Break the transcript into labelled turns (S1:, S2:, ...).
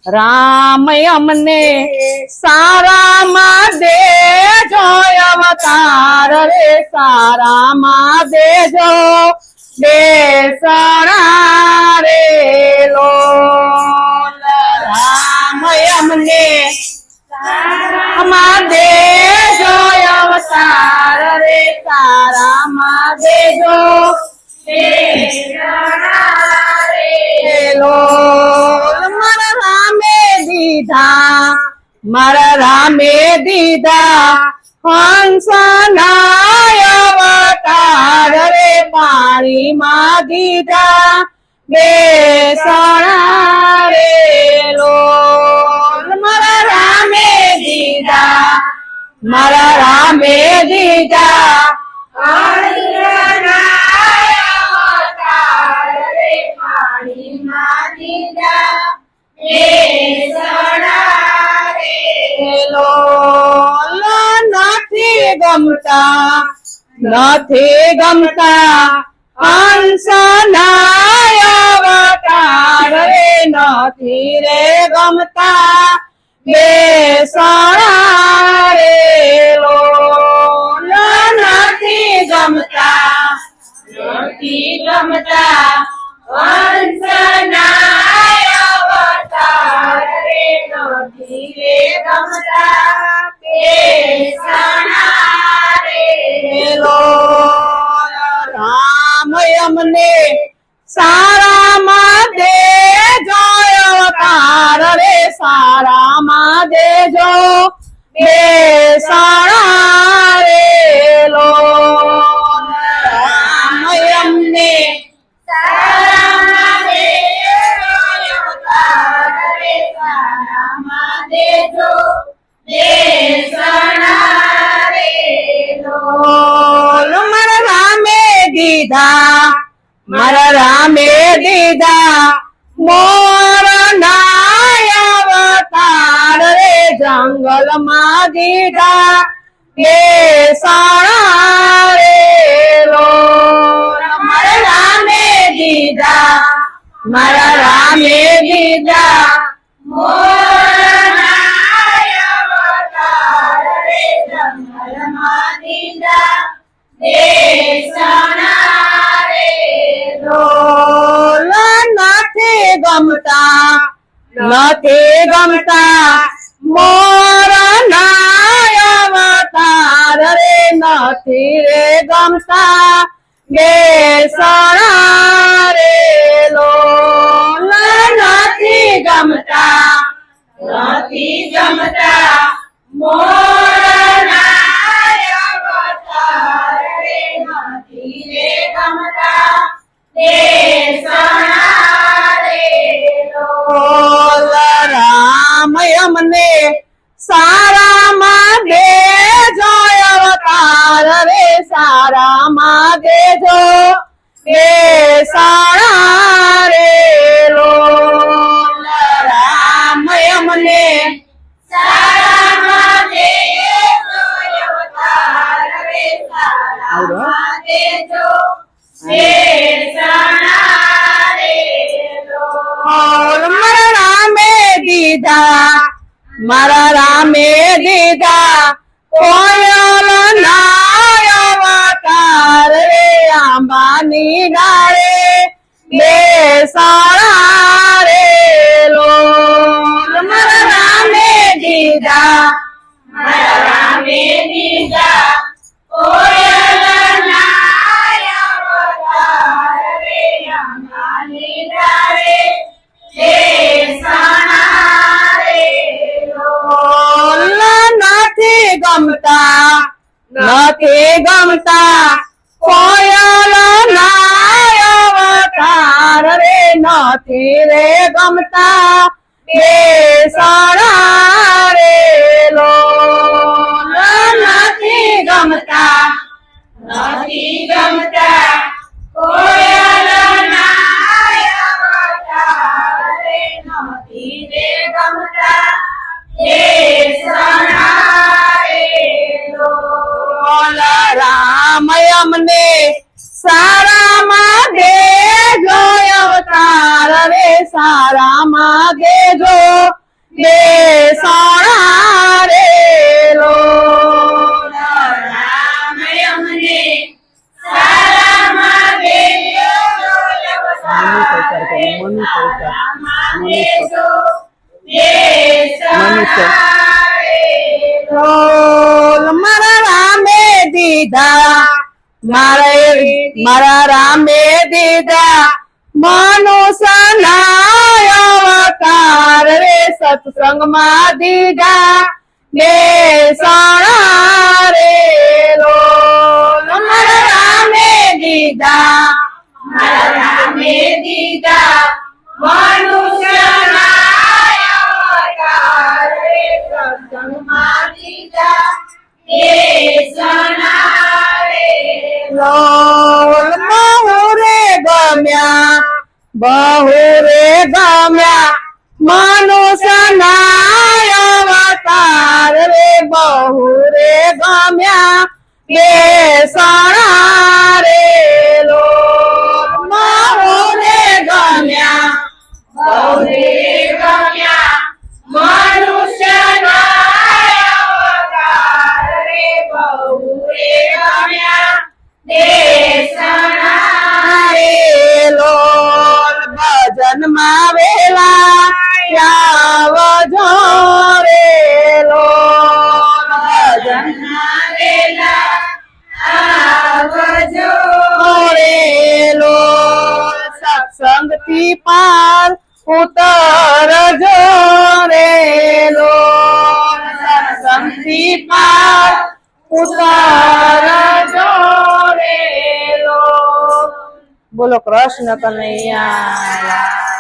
S1: રામ અમને સારામાં દેજો અવતાર રે સારામાં દેજો બેસણા રે લોલ રામ અમને સારામાં દેજો અવતાર રે સારામાં દેજો બેસણા રે લોલ મારા રામે દીધા હંસના અવતાર રે પાણીમાં દીધા બેસણા રે લોલ મારા રામે દીધા અવતાર રે પાણીમાં દીધા નથી ગમતા હંસના અવતાર રે નથી રે ગમતા બેસણા રે લોલ નથી ગમતા હંસના અવતાર રે નથી રે ગમતા બેસણા રે લોલ રામ અમને સારામાં દેજો અવતાર રે સારામાં દેજો બેસણા રે લોલ રામ અમને સારામાં દેજો અવતાર રે સારામાં દેજો બેસણા રે લોલ મારા રામે દીધા મોરના અવતાર રે જંગલમાં દીધા બેસણા રે લોલ મારા રામે દીધા અવતાર રે જંગલમાં દીધા બેસણા રે લોલ નથી ગમતા મોરના અવતાર રે નથી રે ગમતા બેસણા રે લોલ નથી ગમતા મોરના અવતાર રે નથી રે ગમતા બેસણા રે લોલ રામ અમને સારામાં દેજો અવતાર રે સારામાં દેજો બેસણા રે લોલ રામ અમને સારામાં દેજો અવતાર રે સારામાં દેજો બેસણા રે લોલ મારા રામે દીધા કોયલના અવતાર રે આંબાની ડાળે બેસણા રે લોલ મારા રામે દીધા કોયલના અવતાર રે આંબાની ડાળે બેસણા રે લોલ નથી ગમતા કોયલના અવતાર રે નથી રે ગમતા બેસણા રે લોલ નથી ગમતા કોયલના અવતાર રે નથી રે ગમતા બેસણા રે લોલ રામ અમને સારામાં દેજો અવતાર રે સારામાં દેજો બેસણા રેલો
S2: રામ અમને સારામાં બેસો
S1: મારા રામે દીધા મારા રામે દીધા મનુષ્યના અવતાર રે સત્સંગમાં દીધા બેસણા રેલો મારા રામે દીધા
S2: મારા રામે દીધા મનુષ્યના અવતાર રે સત્સંગમાં દીધા બેસણા રેલો
S1: બહુ રે ગમ્યા મનુષ્યના અવતાર રે બહુ રે ગમ્યા બેસણા રેલો બહુ રે ગમ્યા
S2: બહુ રે ગમ્યા મનુષ્યના અવતાર રે બહુ રે ગમ્યા બેસણા
S1: રેલો ભજનમાં વેલા આવજો રેલો ભજનમાં
S2: વેલા આવજો
S1: રેલો સત્સંગથી પાર ઉતરજો રેલો સત્સંગથી પાર ઉતરજો રેલો બોલો કૃષ્ણ કનૈયા